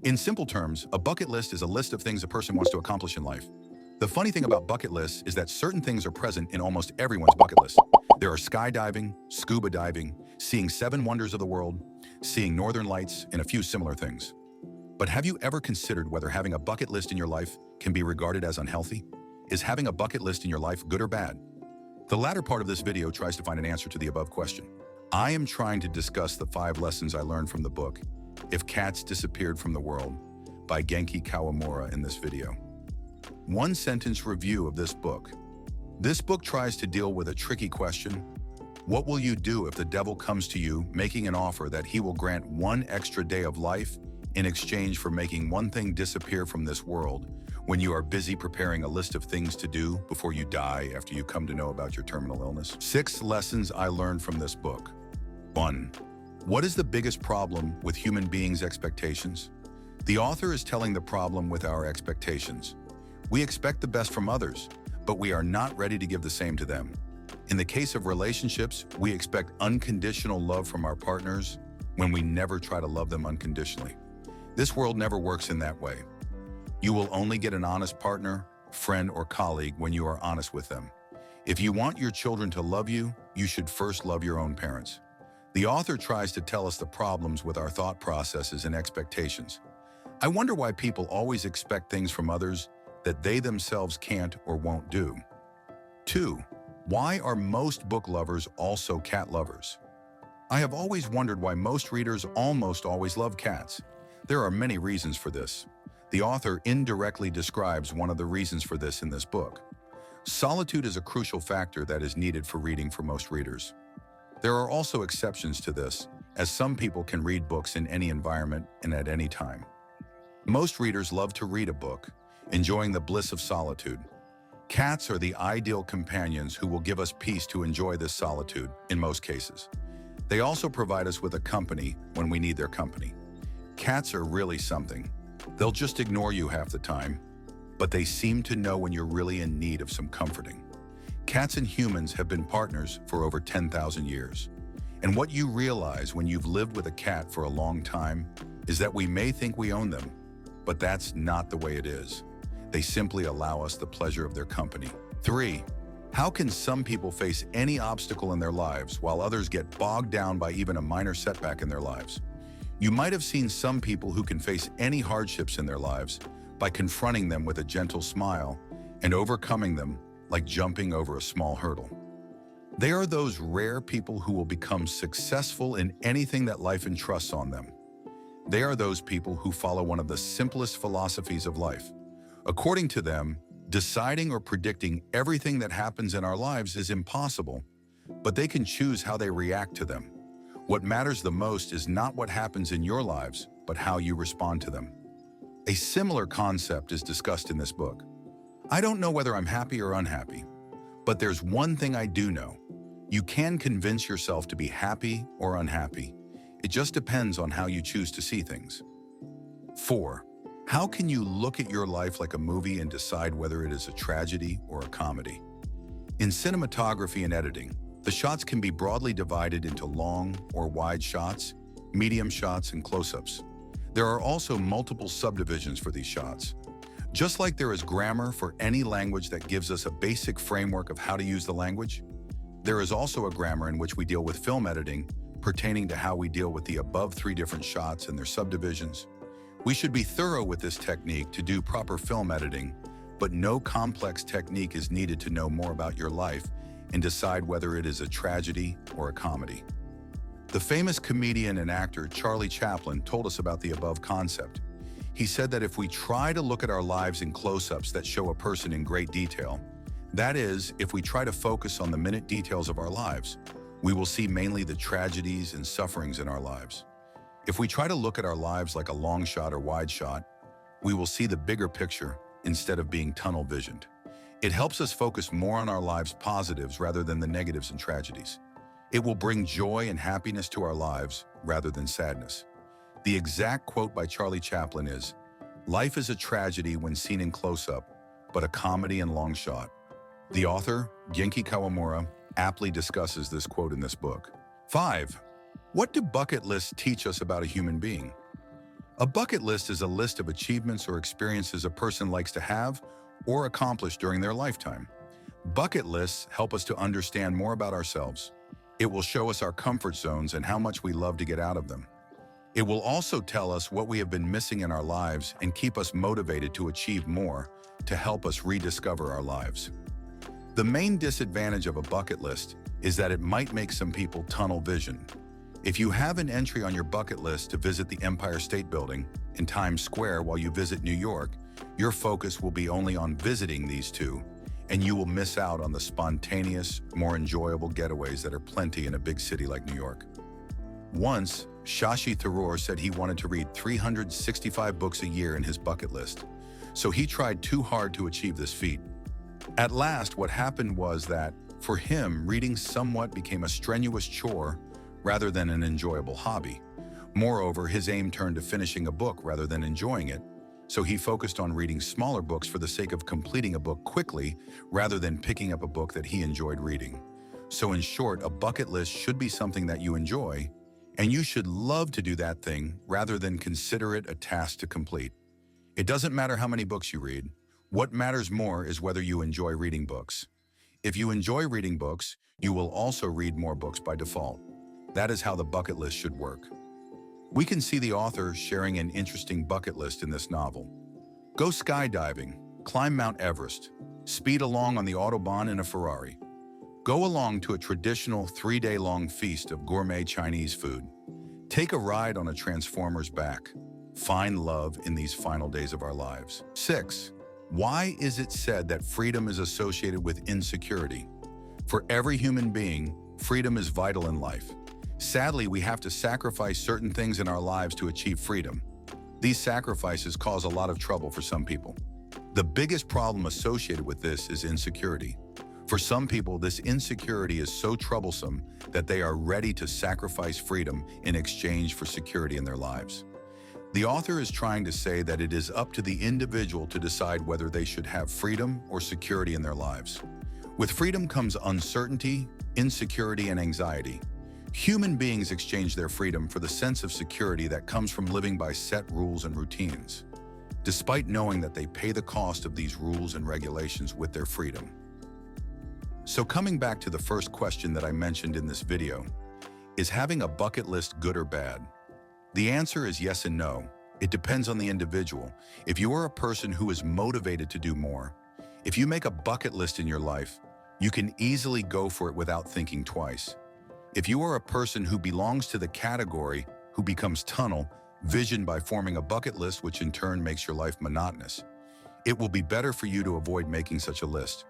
In simple terms, a bucket list is a list of things a person wants to accomplish in life. The funny thing about bucket lists is that certain things are present in almost everyone's bucket list. There are skydiving, scuba diving, seeing 7 wonders of the world, seeing northern lights, and a few similar things. But have you ever considered whether having a bucket list in your life can be regarded as unhealthy? Is having a bucket list in your life good or bad? The latter part of this video tries to find an answer to the above question. I am trying to discuss the 5 lessons I learned from the book, If Cats Disappeared from the World, by Genki Kawamura in this video. One sentence review of this book. This book tries to deal with a tricky question. What will you do if the devil comes to you making an offer that he will grant 1 extra day of life in exchange for making one thing disappear from this world when you are busy preparing a list of things to do before you die after you come to know about your terminal illness? 6 lessons I learned from this book. 1. What is the biggest problem with human beings' expectations? The author is telling the problem with our expectations. We expect the best from others, but we are not ready to give the same to them. In the case of relationships, we expect unconditional love from our partners when we never try to love them unconditionally. This world never works in that way. You will only get an honest partner, friend, or colleague when you are honest with them. If you want your children to love you, you should first love your own parents. The author tries to tell us the problems with our thought processes and expectations. I wonder why people always expect things from others that they themselves can't or won't do. 2. Why are most book lovers also cat lovers? I have always wondered why most readers almost always love cats. There are many reasons for this. The author indirectly describes one of the reasons for this in this book. Solitude is a crucial factor that is needed for reading for most readers. There are also exceptions to this, as some people can read books in any environment and at any time. Most readers love to read a book, enjoying the bliss of solitude. Cats are the ideal companions who will give us peace to enjoy this solitude, in most cases. They also provide us with a company when we need their company. Cats are really something. They'll just ignore you half the time, but they seem to know when you're really in need of some comforting. Cats and humans have been partners for over 10,000 years. And what you realize when you've lived with a cat for a long time is that we may think we own them, but that's not the way it is. They simply allow us the pleasure of their company. 3. How can some people face any obstacle in their lives while others get bogged down by even a minor setback in their lives? You might have seen some people who can face any hardships in their lives by confronting them with a gentle smile and overcoming them like jumping over a small hurdle. They are those rare people who will become successful in anything that life entrusts on them. They are those people who follow one of the simplest philosophies of life. According to them, deciding or predicting everything that happens in our lives is impossible, but they can choose how they react to them. What matters the most is not what happens in your lives, but how you respond to them. A similar concept is discussed in this book. I don't know whether I'm happy or unhappy, but there's one thing I do know. You can convince yourself to be happy or unhappy. It just depends on how you choose to see things. 4. How can you look at your life like a movie and decide whether it is a tragedy or a comedy? In cinematography and editing, the shots can be broadly divided into long or wide shots, medium shots, and close-ups. There are also multiple subdivisions for these shots. Just like there is grammar for any language that gives us a basic framework of how to use the language, there is also a grammar in which we deal with film editing pertaining to how we deal with the above 3 different shots and their subdivisions. We should be thorough with this technique to do proper film editing, but no complex technique is needed to know more about your life and decide whether it is a tragedy or a comedy. The famous comedian and actor Charlie Chaplin told us about the above concept. He said that if we try to look at our lives in close-ups that show a person in great detail, that is, if we try to focus on the minute details of our lives, we will see mainly the tragedies and sufferings in our lives. If we try to look at our lives like a long shot or wide shot, we will see the bigger picture instead of being tunnel-visioned. It helps us focus more on our lives' positives rather than the negatives and tragedies. It will bring joy and happiness to our lives rather than sadness. The exact quote by Charlie Chaplin is, "Life is a tragedy when seen in close-up, but a comedy in long shot." The author, Genki Kawamura, aptly discusses this quote in this book. 5. What do bucket lists teach us about a human being? A bucket list is a list of achievements or experiences a person likes to have or accomplish during their lifetime. Bucket lists help us to understand more about ourselves. It will show us our comfort zones and how much we love to get out of them. It will also tell us what we have been missing in our lives and keep us motivated to achieve more to help us rediscover our lives. The main disadvantage of a bucket list is that it might make some people tunnel vision. If you have an entry on your bucket list to visit the Empire State Building in Times Square while you visit New York, your focus will be only on visiting these two, and you will miss out on the spontaneous, more enjoyable getaways that are plenty in a big city like New York. Once, Shashi Tharoor said he wanted to read 365 books a year in his bucket list, so he tried too hard to achieve this feat. At last, what happened was that, for him, reading somewhat became a strenuous chore rather than an enjoyable hobby. Moreover, his aim turned to finishing a book rather than enjoying it, so he focused on reading smaller books for the sake of completing a book quickly rather than picking up a book that he enjoyed reading. So in short, a bucket list should be something that you enjoy, and you should love to do that thing rather than consider it a task to complete. It doesn't matter how many books you read. What matters more is whether you enjoy reading books. If you enjoy reading books, you will also read more books by default. That is how the bucket list should work. We can see the author sharing an interesting bucket list in this novel. Go skydiving, climb Mount Everest, speed along on the Autobahn in a Ferrari. Go along to a traditional 3-day-long feast of gourmet Chinese food. Take a ride on a Transformer's back. Find love in these final days of our lives. 6. Why is it said that freedom is associated with insecurity? For every human being, freedom is vital in life. Sadly, we have to sacrifice certain things in our lives to achieve freedom. These sacrifices cause a lot of trouble for some people. The biggest problem associated with this is insecurity. For some people, this insecurity is so troublesome that they are ready to sacrifice freedom in exchange for security in their lives. The author is trying to say that it is up to the individual to decide whether they should have freedom or security in their lives. With freedom comes uncertainty, insecurity, and anxiety. Human beings exchange their freedom for the sense of security that comes from living by set rules and routines, despite knowing that they pay the cost of these rules and regulations with their freedom. So coming back to the first question that I mentioned in this video, is having a bucket list good or bad? The answer is yes and no. It depends on the individual. If you are a person who is motivated to do more, if you make a bucket list in your life, you can easily go for it without thinking twice. If you are a person who belongs to the category who becomes tunnel vision by forming a bucket list, which in turn makes your life monotonous, it will be better for you to avoid making such a list.